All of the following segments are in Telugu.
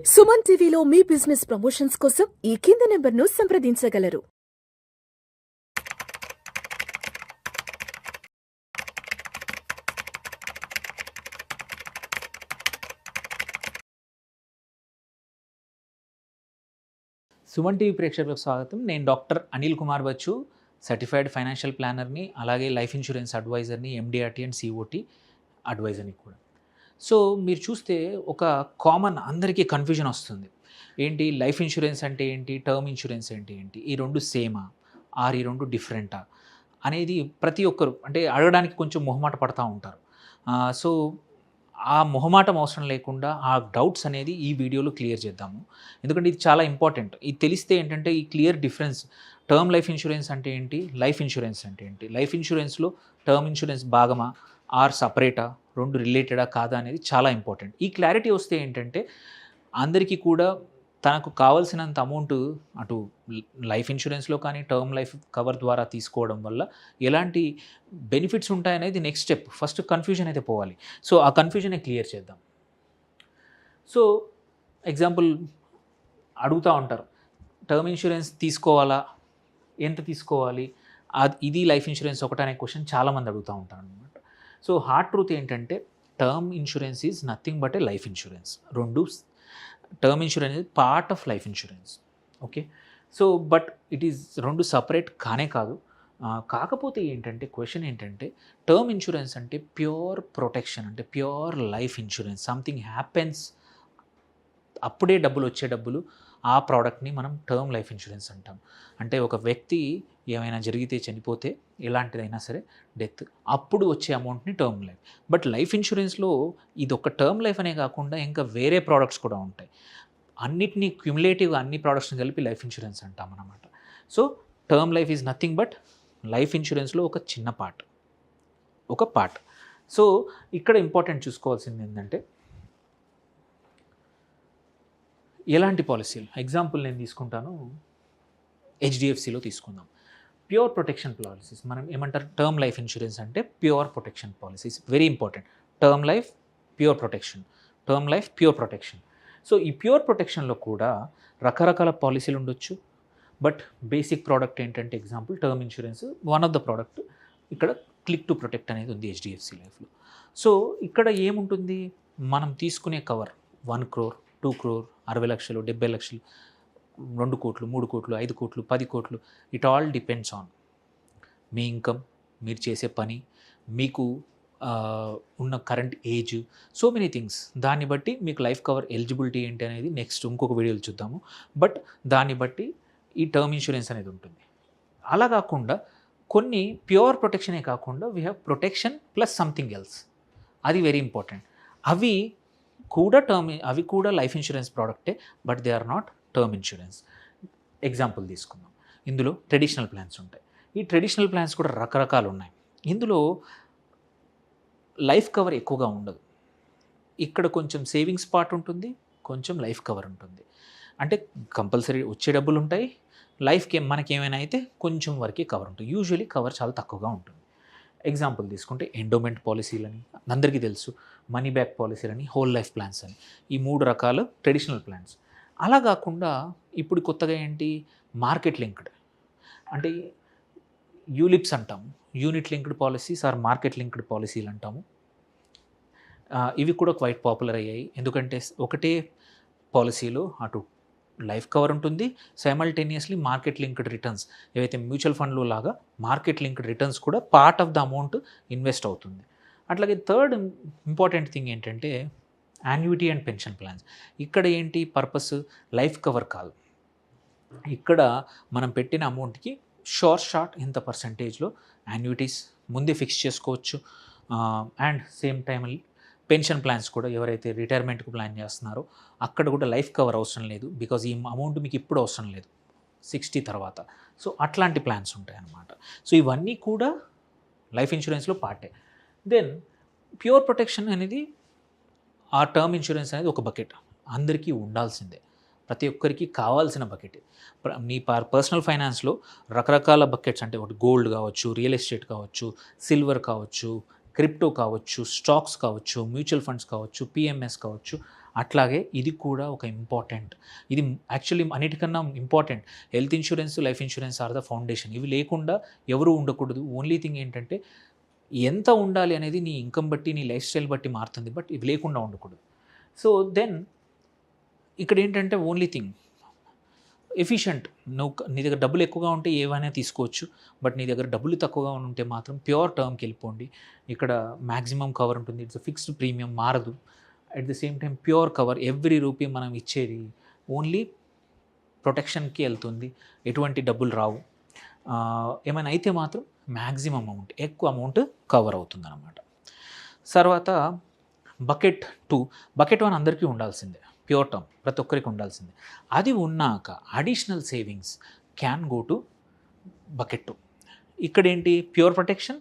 సుమన్ టీవీలో మీ బిజినెస్ ప్రమోషన్స్ కోసం ఈ కింది నెంబర్ను సంప్రదించగలరు. సుమన్ టీవీ ప్రేక్షకులకు స్వాగతం. నేను doctor Anil Kumar Bachchu, certified financial ప్లానర్ని, అలాగే లైఫ్ ఇన్సూరెన్స్ అడ్వైజర్ని, ఎండిఆర్టీ అండ్ సిఓటి అడ్వైజర్ని కూడా. సో మీరు చూస్తే ఒక కామన్ అందరికీ కన్ఫ్యూజన్ వస్తుంది. ఏంటి లైఫ్ ఇన్సూరెన్స్ అంటే ఏంటి, టర్మ్ ఇన్సూరెన్స్ అంటే ఏంటి, ఈ రెండు సేమా ఆర్ ఈ రెండు డిఫరెంటా అనేది ప్రతి ఒక్కరు అంటే అడగడానికి కొంచెం మొహమాట పడతా ఉంటారు. సో ఆ మొహమాటం అవసరం లేకుండా ఆ డౌట్స్ అనేది ఈ వీడియోలో క్లియర్ చేద్దాము. ఎందుకంటే ఇది చాలా ఇంపార్టెంట్. ఇది తెలిస్తే ఏంటంటే ఈ clear difference, term life insurance అంటే ఏంటి, లైఫ్ ఇన్సూరెన్స్ అంటే ఏంటి, లైఫ్ ఇన్సూరెన్స్లో టర్మ్ ఇన్సూరెన్స్ భాగమా ఆర్ సపరేటా, రెండు రిలేటెడా కాదా అనేది చాలా ఇంపార్టెంట్. ఈ క్లారిటీ వస్తే ఏంటంటే అందరికీ కూడా తనకు కావాల్సినంత అమౌంట్ అటు లైఫ్ ఇన్సూరెన్స్లో కానీ టర్మ్ లైఫ్ కవర్ ద్వారా తీసుకోవడం వల్ల ఎలాంటి బెనిఫిట్స్ ఉంటాయనేది నెక్స్ట్ స్టెప్. ఫస్ట్ కన్ఫ్యూజన్ అయితే పోవాలి. సో ఆ కన్ఫ్యూజనే క్లియర్ చేద్దాం. సో ఎగ్జాంపుల్ అడుగుతూ ఉంటారు, టర్మ్ ఇన్సూరెన్స్ తీసుకోవాలా, ఎంత తీసుకోవాలి, ఇది లైఫ్ ఇన్సూరెన్స్ ఒకటనే క్వశ్చన్ చాలామంది అడుగుతూ ఉంటారు అనమాట. సో హార్డ్ ట్రూత్ ఏంటంటే term insurance is nothing but A life insurance. Term insurance is part of life insurance. Okay, so but it is రెండు సపరేట్ కానే కాదు. కాకపోతే ఏంటంటే క్వశ్చన్ ఏంటంటే టర్మ్ ఇన్సూరెన్స్ అంటే ప్యూర్ ప్రొటెక్షన్, అంటే pure life insurance. Something happens, అప్పుడే వచ్చే డబ్బులు, ఆ ప్రోడక్ట్ని మనం టర్మ్ లైఫ్ ఇన్సూరెన్స్ అంటాం. అంటే ఒక వ్యక్తి ఏమైనా జరిగితే, చనిపోతే, ఎలాంటిదైనా సరే డెత్, అప్పుడు వచ్చే అమౌంట్ని టర్మ్ లైఫ్. బట్ లైఫ్ ఇన్సూరెన్స్లో ఇది ఒక టర్మ్ లైఫ్ అనే కాకుండా ఇంకా వేరే ప్రోడక్ట్స్ కూడా ఉంటాయి. అన్నిటినీ క్యుములేటివ్గా అన్ని ప్రోడక్ట్స్ని కలిపి లైఫ్ ఇన్సూరెన్స్ అంటాం అన్నమాట. So term life is nothing but life ఇన్సూరెన్స్లో ఒక చిన్న పార్ట్. సో ఇక్కడ ఇంపార్టెంట్ చూసుకోవాల్సింది ఏంటంటే ఎలాంటి పాలసీలు. ఎగ్జాంపుల్ నేను తీసుకుంటాను, హెచ్డిఎఫ్సిలో తీసుకుందాం. Pure protection policies. మనం ఏమంటారు, టర్మ్ లైఫ్ ఇన్సూరెన్స్ అంటే pure protection policies. Very important. Term life pure protection. So ఈ ప్యూర్ ప్రొటెక్షన్లో కూడా రకరకాల పాలసీలు ఉండొచ్చు. బట్ బేసిక్ ప్రోడక్ట్ ఏంటంటే example term insurance, one of the product ఇక్కడ క్లిక్ టు ప్రొటెక్ట్ అనేది ఉంది హెచ్డిఎఫ్సి లైఫ్లో. సో ఇక్కడ ఏముంటుంది, మనం తీసుకునే కవర్ 1 crore, 2 crore, 60 లక్షలు, 70 లక్షలు, 2 కోట్లు, 3 కోట్లు, 5 కోట్లు, 10 కోట్లు. It all depends on me income, మీరు చేసే పని, మీకు ఉన్న current age, so many things. దాన్ని బట్టి మీకు లైఫ్ కవర్ ఎలిజిబిలిటీ ఏంటి అనేది నెక్స్ట్ ఇంకొక వీడియోలో చూద్దాము. బట్ దాన్ని బట్టి ఈ టర్మ్ ఇన్సూరెన్స్ అనేది ఉంటుంది. అలా కాకుండా కొన్ని ప్యూర్ ప్రొటెక్షనే కాకుండా we have protection plus something else. అది వెరీ ఇంపార్టెంట్. అవి కూడా లైఫ్ ఇన్సూరెన్స్ ప్రోడక్టే, but they are not term insurance. Example తీసుకుందాం. ఇందులో ట్రెడిషనల్ ప్లాన్స్ ఉంటాయి. ఈ ట్రెడిషనల్ ప్లాన్స్ కూడా రకరకాలు ఉన్నాయి. ఇందులో లైఫ్ కవర్ ఎక్కువగా ఉండదు. ఇక్కడ కొంచెం సేవింగ్స్ పార్ట్ ఉంటుంది, కొంచెం లైఫ్ కవర్ ఉంటుంది. అంటే కంపల్సరీ వచ్చే డబ్బులు ఉంటాయి, లైఫ్కి మనకేమైనా అయితే కొంచెం వరకే కవర్ ఉంటుంది. యూజువలీ కవర్ చాలా తక్కువగా ఉంటుంది. ఎగ్జాంపుల్ తీసుకుంటే ఎండోమెంట్ పాలసీలని అందరికీ తెలుసు, మనీ బ్యాక్ పాలసీలని, హోల్ లైఫ్ ప్లాన్స్ అని, ఈ 3 రకాల ట్రెడిషనల్ ప్లాన్స్. అలా కాకుండా ఇప్పుడు కొత్తగా ఏంటి, మార్కెట్ లింక్డ్, అంటే యూలిప్స్ అంటాము, unit linked policies or market linked పాలసీలు అంటాము. ఇవి కూడా క్వైట్ పాపులర్ అయ్యాయి. ఎందుకంటే ఒకటే పాలసీలో అటు లైఫ్ కవర్ ఉంటుంది, సైమల్టేనియస్లీ మార్కెట్ లింక్డ్ రిటర్న్స్, ఏవైతే మ్యూచువల్ ఫండ్లో లాగా మార్కెట్ లింక్డ్ రిటర్న్స్ కూడా part of the amount invest అవుతుంది. అట్లాగే థర్డ్ ఇంపార్టెంట్ థింగ్ ఏంటంటే యాన్యుటీ అండ్ పెన్షన్ ప్లాన్స్. ఇక్కడ ఏంటి పర్పస్, లైఫ్ కవర్ కాదు. ఇక్కడ మనం పెట్టిన అమౌంట్కి షార్ట్ ఇంత పర్సంటేజ్లో యాన్యుటీస్ ముందే ఫిక్స్ చేసుకోవచ్చు. And same time pension plans కూడా ఎవరైతే రిటైర్మెంట్కి ప్లాన్ చేస్తున్నారో అక్కడ కూడా లైఫ్ కవర్ అవసరం లేదు, బికాజ్ ఈ అమౌంట్ మీకు ఇప్పుడు అవసరం లేదు, 60 తర్వాత. సో అట్లాంటి ప్లాన్స్ ఉంటాయి అన్నమాట. సో ఇవన్నీ కూడా లైఫ్ ఇన్సూరెన్స్లో పార్టే. దెన్ ప్యూర్ ప్రొటెక్షన్ అనేది, ఆ టర్మ్ ఇన్సూరెన్స్ అనేది ఒక బకెట్, అందరికీ ఉండాల్సిందే, ప్రతి ఒక్కరికి కావాల్సిన బకెట్. మీ పర్సనల్ ఫైనాన్స్లో రకరకాల బకెట్స్, అంటే ఒకటి గోల్డ్ కావచ్చు, రియల్ ఎస్టేట్ కావచ్చు, సిల్వర్ కావచ్చు, క్రిప్టో కావచ్చు, స్టాక్స్ కావచ్చు, మ్యూచువల్ ఫండ్స్ కావచ్చు, పిఎంఎస్ కావచ్చు, అట్లాగే ఇది కూడా ఒక ఇంపార్టెంట్, ఇది యాక్చువల్లీ అన్నిటికన్నా important. Health insurance, life insurance or the foundation. ఇవి లేకుండా ఎవరు ఉండకూడదు. ఓన్లీ థింగ్ ఏంటంటే ఎంత ఉండాలి అనేది నీ ఇన్కమ్ బట్టి, నీ లైఫ్ స్టైల్ బట్టి మారుతుంది, బట్ ఇవి లేకుండా ఉండకూడదు. సో దెన్ ఇక్కడ ఏంటంటే ఓన్లీ థింగ్ ఎఫిషియంట్. నీ దగ్గర డబ్బులు ఎక్కువగా ఉంటే ఏవైనా తీసుకోవచ్చు, బట్ నీ దగ్గర డబ్బులు తక్కువగా ఉంటే మాత్రం ప్యూర్ టర్మ్కి వెళ్ళిపోండి. ఇక్కడ మ్యాక్సిమం కవర్ ఉంటుంది, ఇట్స్ ఫిక్స్డ్ ప్రీమియం, మారదు. At the same time pure cover, every rupee మనం ఇచ్చేది ఓన్లీ ప్రొటెక్షన్కి వెళ్తుంది, ఎటువంటి డబ్బులు రావు. ఏమైనా అయితే మాత్రం మ్యాక్సిమం అమౌంట్, ఎక్కువ అమౌంట్ కవర్ అవుతుంది అన్నమాట. తర్వాత బకెట్ 2. బకెట్ 1 అందరికీ ఉండాల్సిందే, ప్యూర్ టర్మ్ ప్రతి ఒక్కరికి ఉండాల్సిందే. అది ఉన్నాక additional savings can go to bucket 2. ఇక్కడ ఏంటి ప్యూర్ ప్రొటెక్షన్,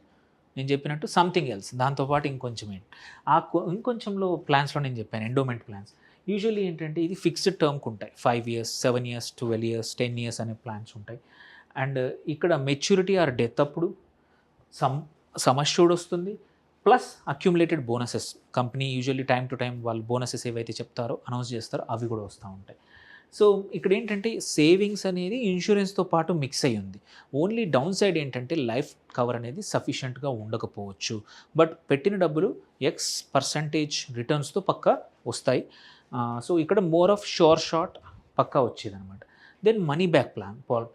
నేను చెప్పినట్టు సంథింగ్ ఎల్స్, దాంతోపాటు ఇంకొంచెం ఏంటి ఇంకొంచెంలో ప్లాన్స్లో నేను చెప్పాను ఎండోమెంట్ ప్లాన్స్. యూజువల్లీ ఏంటంటే ఇది ఫిక్స్డ్ టర్మ్కి ఉంటాయి, 5 years, 7 years, 12 years, 10 years అనే ప్లాన్స్ ఉంటాయి. అండ్ ఇక్కడ మెచ్యూరిటీ ఆర్ డెత్ అప్పుడు సమ్ అష్యూర్డ్ వస్తుంది, plus accumulated bonuses. Company usually time to time వాళ్ళు బోనసెస్ ఏవైతే చెప్తారో, అనౌన్స్ చేస్తారో అవి కూడా వస్తూ ఉంటాయి. సో ఇక్కడ ఏంటంటే సేవింగ్స్ అనేది ఇన్సూరెన్స్తో పాటు మిక్స్ అయ్యి ఉంది. ఓన్లీ డౌన్ సైడ్ ఏంటంటే లైఫ్ కవర్ అనేది సఫిషియెంట్గా ఉండకపోవచ్చు, బట్ పెట్టిన డబ్బులు X% రిటర్న్స్తో పక్కా వస్తాయి. సో ఇక్కడ మోర్ ఆఫ్ షార్ట్ పక్కా వచ్చేది అనమాట. దెన్ మనీ బ్యాక్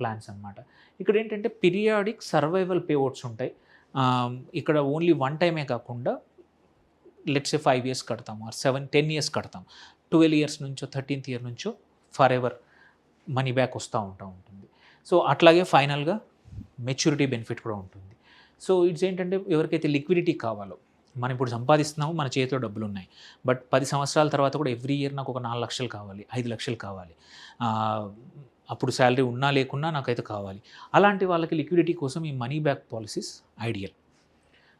ప్లాన్స్ అనమాట. ఇక్కడ ఏంటంటే పీరియాడిక్ సర్వైవల్ పేఅవుట్స్ ఉంటాయి. ఇక్కడ ఓన్లీ వన్ టైమే కాకుండా లెట్స్ సే 5 years కడతాము, ఆర్ 10 years కడతాం, 12 years నుంచో 13th year నుంచో ఫర్ ఎవర్ మనీ బ్యాక్ వస్తూ ఉంటుంది. సో అట్లాగే ఫైనల్గా మెచ్యూరిటీ బెనిఫిట్ కూడా ఉంటుంది. సో ఇట్స్ ఏంటంటే ఎవరికైతే లిక్విడిటీ కావాలో, మనం ఇప్పుడు సంపాదిస్తున్నాము, మన చేతిలో డబ్బులు ఉన్నాయి, బట్ 10 సంవత్సరాల తర్వాత కూడా ఎవ్రీ ఇయర్ నాకు ఒక 4 లక్షలు కావాలి, 5 లక్షలు కావాలి, అప్పుడు శాలరీ ఉన్నా లేకున్నా నాకైతే కావాలి. అలాంటి వాళ్ళకి లిక్విడిటీ కోసం ఈ money back policies ideal.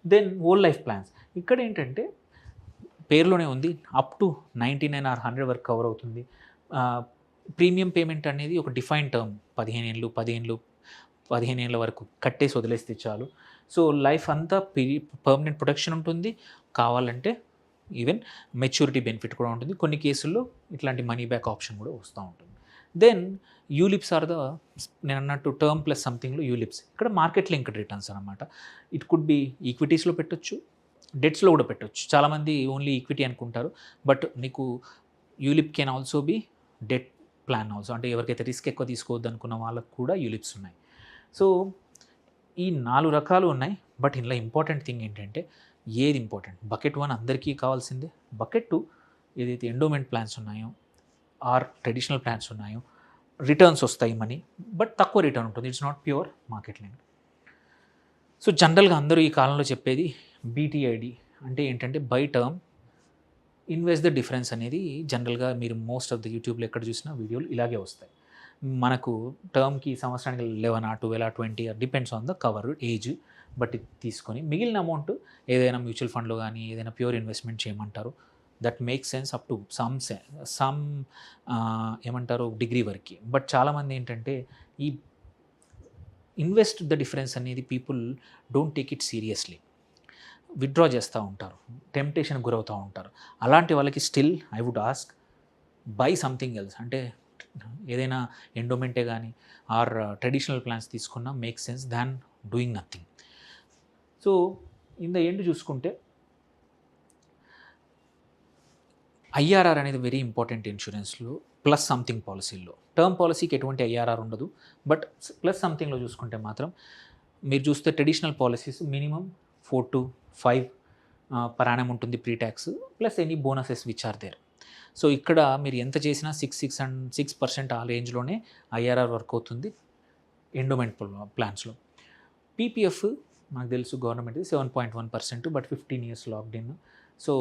Then whole life plans. ఇక్కడ ఏంటంటే పేరులోనే ఉంది, అప్ టు 99 or 100 వరకు కవర్ అవుతుంది. ప్రీమియం పేమెంట్ అనేది ఒక డిఫైన్ టర్మ్, 15 ఏళ్ళ వరకు కట్టేసి వదిలేస్తే చాలు. సో లైఫ్ అంతా పర్మనెంట్ ప్రొటెక్షన్ ఉంటుంది, కావాలంటే ఈవెన్ మెచ్యూరిటీ బెనిఫిట్ కూడా ఉంటుంది. కొన్ని కేసుల్లో ఇట్లాంటి మనీ బ్యాక్ ఆప్షన్ కూడా వస్తూ ఉంటుంది. దెన్ యూలిప్స్ ఆర్ ద, నేను అన్నట్టు టర్మ్ ప్లస్ సంథింగ్లో యూలిప్స్. ఇక్కడ మార్కెట్ లింక్డ్ రిటర్న్స్ అనమాట. ఇట్ కుడ్ బి ఈక్విటీస్లో పెట్టొచ్చు, డెట్స్లో కూడా పెట్టొచ్చు. చాలామంది ఓన్లీ ఈక్విటీ అనుకుంటారు, బట్ నీకు ULIP can also be debt plan also. అంటే ఎవరికైతే రిస్క్ ఎక్కువ తీసుకోవద్దు అనుకున్న వాళ్ళకు కూడా యూలిప్స్ ఉన్నాయి. సో ఈ 4 రకాలు ఉన్నాయి. బట్ ఇందులో ఇంపార్టెంట్ థింగ్ ఏంటంటే, ఏది ఇంపార్టెంట్, బకెట్ 1 అందరికీ కావాల్సిందే, బకెట్ 2 ఏదైతే ఎండోమెంట్ ప్లాన్స్ ఉన్నాయో ఆర్ ట్రెడిషనల్ ప్లాన్స్ ఉన్నాయో రిటర్న్స్ వస్తాయి మనీ, బట్ తక్కువ రిటర్న్ ఉంటుంది. It's not pure market link. So జనరల్గా అందరూ ఈ కాలంలో చెప్పేది BTID అంటే ఏంటంటే by term invest the difference అనేది. జనరల్గా మీరు మోస్ట్ ఆఫ్ ద యూట్యూబ్లో ఎక్కడ చూసినా వీడియోలు ఇలాగే వస్తాయి. మనకు టర్మ్కి సంవత్సరానికి 11 or 12 or 20 depends on the cover age బట్టి తీసుకొని మిగిలిన అమౌంట్ ఏదైనా మ్యూచువల్ ఫండ్లో కానీ ఏదైనా ప్యూర్ ఇన్వెస్ట్మెంట్ చేయమంటారు. That makes sense up to some ఏమంటారు డిగ్రీ వరకు. బట్ చాలామంది ఏంటంటే ఈ ఇన్వెస్ట్ ద డిఫరెన్స్ అనేది people don't take it seriously, withdraw చేస్తూ ఉంటారు, టెంప్టేషన్ గురవుతూ ఉంటారు. అలాంటి వాళ్ళకి still I would ask by something else. అంటే ఏదైనా ఎండోమెంటే కానీ ఆర్ ట్రెడిషనల్ ప్లాన్స్ తీసుకున్నా make sense than doing nothing. So in the end చూసుకుంటే IRR అనేది వెరీ ఇంపార్టెంట్ ఇన్సూరెన్స్లో, ప్లస్ సంథింగ్ పాలసీల్లో. టర్మ్ పాలసీకి ఎటువంటి IRR ఉండదు, బట్ ప్లస్ సంథింగ్లో చూసుకుంటే మాత్రం మీరు చూస్తే traditional policies minimum 4 to 5 per annum ఉంటుంది pre tax, plus any bonuses which are there. So ఇక్కడ మీరు ఎంత చేసినా 6% ఆ రేంజ్లోనే IRR వర్క్ అవుతుంది ఎండోమెంట్ ప్లాన్స్లో. PPF మనకు తెలుసు government 7.1%, but 15 years locked in. So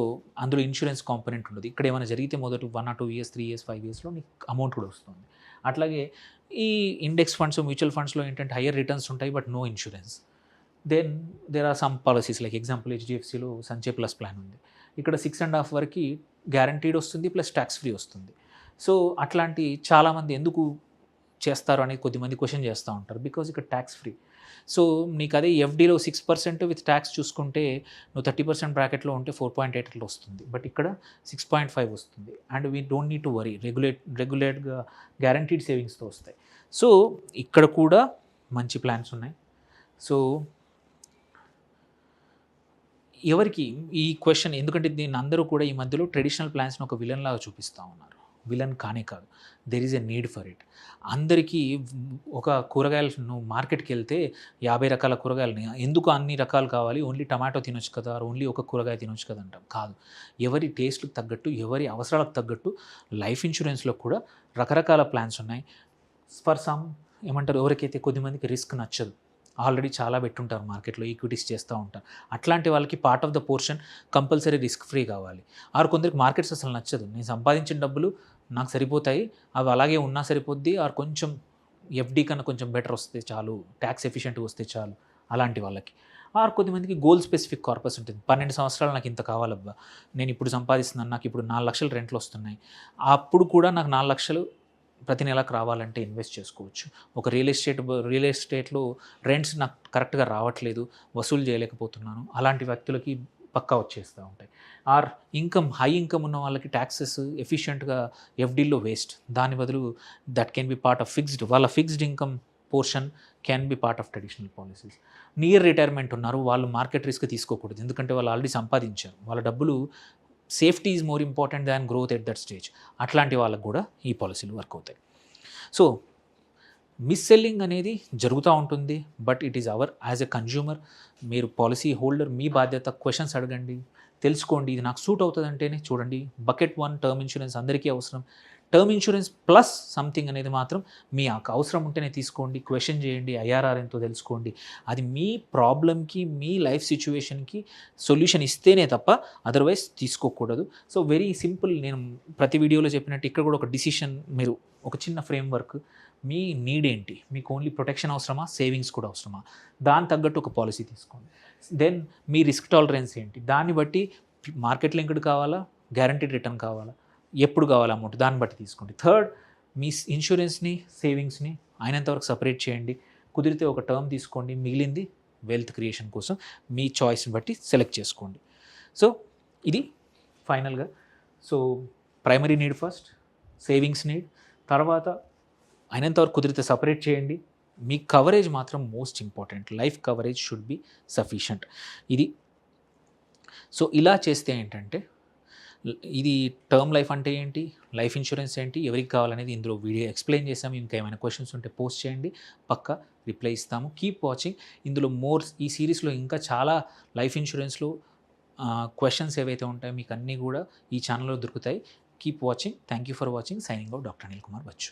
అందులో ఇన్సూరెన్స్ కాంపోనెంట్ ఉండదు. ఇక్కడ ఏమైనా జరిగితే మొదటి 1 or 2 years, 3 years, 5 yearsలో నీకు అమౌంట్ కూడా వస్తుంది. అట్లాగే ఈ ఇండెక్స్ ఫండ్స్, మ్యూచువల్ ఫండ్స్లో ఏంటంటే హయ్యర్ రిటర్న్స్ ఉంటాయి, but no insurance. Then there are some policies like example HDFCలో సంచయ్ ప్లస్ ప్లాన్ ఉంది. ఇక్కడ 6.5 వరకు గ్యారంటీడ్ వస్తుంది, ప్లస్ ట్యాక్స్ ఫ్రీ వస్తుంది. సో అట్లాంటి చాలామంది ఎందుకు చేస్తారు అనేది కొద్దిమంది క్వశ్చన్ చేస్తూ ఉంటారు. బికాజ్ ఇక్కడ ట్యాక్స్ ఫ్రీ. సో నీకు అదే ఎఫ్డీలో 6% విత్ ట్యాక్స్ చూసుకుంటే నువ్వు 30% బ్రాకెట్లో ఉంటే 4.8 అట్లా వస్తుంది, బట్ ఇక్కడ 6.5 వస్తుంది. And we don't need to worry, రెగ్యులేట్గా గ్యారంటీడ్ సేవింగ్స్తో వస్తాయి. సో ఇక్కడ కూడా మంచి ప్లాన్స్ ఉన్నాయి. సో ఎవరికి ఈ క్వశ్చన్, ఎందుకంటే దీన్ని అందరూ కూడా ఈ మధ్యలో ట్రెడిషనల్ ప్లాన్స్ని ఒక విలన్ లాగా చూపిస్తూ ఉన్నారు. విలన్ కానే కాదు, there is a need for it. అందరికీ ఒక కూరగాయలు నువ్వు మార్కెట్కి వెళ్తే 50 రకాల కూరగాయలని, ఎందుకు అన్ని రకాలు కావాలి, ఓన్లీ టమాటో తినొచ్చు కదా, ఓన్లీ ఒక కూరగాయ తినొచ్చు కదా అంటాం. కాదు, ఎవరి టేస్ట్కి తగ్గట్టు, ఎవరి అవసరాలకు తగ్గట్టు లైఫ్ ఇన్సూరెన్స్లో కూడా రకరకాల ప్లాన్స్ ఉన్నాయి. ఫర్ సమ్ ఏమంటారు, ఎవరికైతే కొద్దిమందికి రిస్క్ నచ్చదు, ఆల్రెడీ చాలా పెట్టుంటారు మార్కెట్లో, ఈక్విటీస్ చేస్తూ ఉంటారు, అట్లాంటి వాళ్ళకి part of the portion compulsory risk free కావాలి. ఆరు కొందరికి మార్కెట్స్ అసలు నచ్చదు, నేను సంపాదించిన డబ్బులు నాకు సరిపోతాయి, అవి అలాగే ఉన్నా సరిపోద్ది, ఆరు కొంచెం ఎఫ్డీ కన్నా కొంచెం బెటర్ వస్తే చాలు, ట్యాక్స్ ఎఫిషియెంట్గా వస్తే చాలు, అలాంటి వాళ్ళకి. ఆరు కొద్దిమందికి గోల్ స్పెసిఫిక్ కార్పస్ ఉంటుంది. 12 సంవత్సరాలు నాకు ఇంత కావాలబ్బా, నేను ఇప్పుడు సంపాదిస్తున్నాను, నాకు ఇప్పుడు 4 లక్షలు రెంట్లు వస్తున్నాయి, అప్పుడు కూడా నాకు 4 లక్షలు ప్రతి నెలకు రావాలంటే ఇన్వెస్ట్ చేసుకోవచ్చు. ఒక రియల్ ఎస్టేట్లో రెంట్స్ నాకు కరెక్ట్గా రావట్లేదు, వసూలు చేయలేకపోతున్నాను, అలాంటి వ్యక్తులకి పక్కా వచ్చేస్తూ ఉంటాయి. ఆర్ ఇన్కమ్, హై ఇన్కమ్ ఉన్న వాళ్ళకి ట్యాక్సెస్ ఎఫిషియెంట్గా ఎఫ్డీలో వేస్ట్, దాని బదులు that can be part of fixed, వాళ్ళ fixed income portion can be part of traditional policies. Near retirement ఉన్నారు, వాళ్ళు మార్కెట్ రిస్క్ తీసుకోకూడదు, ఎందుకంటే వాళ్ళు ఆల్రెడీ సంపాదించారు, వాళ్ళ డబ్బులు safety is more important than growth at that stage. అట్లాంటి వాళ్ళకు కూడా ఈ పాలసీలు వర్క్ అవుతాయి. సో మిస్ సెల్లింగ్ అనేది జరుగుతూ ఉంటుంది, but it is our as a consumer, మీరు పాలసీ హోల్డర్, మీ బాధ్యత క్వశ్చన్స్ అడగండి, తెలుసుకోండి, ఇది నాకు సూట్ అవుతుంది అంటేనే చూడండి. బకెట్ 1 టర్మ్ ఇన్సూరెన్స్ అందరికీ అవసరం, టర్మ్ ఇన్సూరెన్స్ ప్లస్ సంథింగ్ అనేది మాత్రం మీ అవసరం ఉంటేనే తీసుకోండి, క్వశ్చన్ చేయండి, ఐఆర్ఆర్ ఎంతో తెలుసుకోండి, అది మీ ప్రాబ్లమ్కి, మీ లైఫ్ సిచ్యువేషన్కి సొల్యూషన్ ఇస్తేనే తప్ప అదర్వైజ్ తీసుకోకూడదు. సో వెరీ సింపుల్, నేను ప్రతి వీడియోలో చెప్పినట్టు ఇక్కడ కూడా ఒక డిసిషన్, మీరు ఒక చిన్న ఫ్రేమ్వర్క్, మీ నీడ్ ఏంటి, మీకు ఓన్లీ ప్రొటెక్షన్ అవసరమా, సేవింగ్స్ కూడా అవసరమా, దాని తగ్గట్టు ఒక పాలసీ తీసుకోండి. దెన్ మీ రిస్క్ టాలరెన్స్ ఏంటి, దాన్ని బట్టి మార్కెట్ లింక్డ్ కావాలా, గ్యారంటీడ్ రిటర్న్ కావాలా, ఎప్పుడు కావాలి అమౌంట్, దాన్ని బట్టి తీసుకోండి. థర్డ్, మీ ఇన్సూరెన్స్ని, సేవింగ్స్ని అయినంతవరకు సపరేట్ చేయండి, కుదిరితే ఒక టర్మ్ తీసుకోండి, మిగిలింది వెల్త్ క్రియేషన్ కోసం మీ చాయిస్ని బట్టి సెలెక్ట్ చేసుకోండి. సో ఇది ఫైనల్గా. So primary need first, savings need తర్వాత, అయినంతవరకు కుదిరితే సపరేట్ చేయండి. మీ కవరేజ్ మాత్రం most important, life coverage should be sufficient. ఇది సో ఇలా చేస్తే ఏంటంటే, ఇది టర్మ్ లైఫ్ అంటే ఏంటి, లైఫ్ ఇన్సూరెన్స్ ఏంటి, ఎవరికి కావాలనేది ఇందులో వీడియో ఎక్స్ప్లెయిన్ చేసాము. ఇంకా ఏమైనా క్వశ్చన్స్ ఉంటే పోస్ట్ చేయండి, పక్కా రిప్లై ఇస్తాము. కీప్ వాచింగ్, ఇందులో ఈ సిరీస్లో ఇంకా చాలా లైఫ్ ఇన్సూరెన్స్లో క్వశ్చన్స్ ఏవైతే ఉంటాయో మీకు అన్నీ కూడా ఈ ఛానల్లో దొరుకుతాయి. Keep watching. Thank you for watching. Signing out, doctor Anil Kumar Bachu.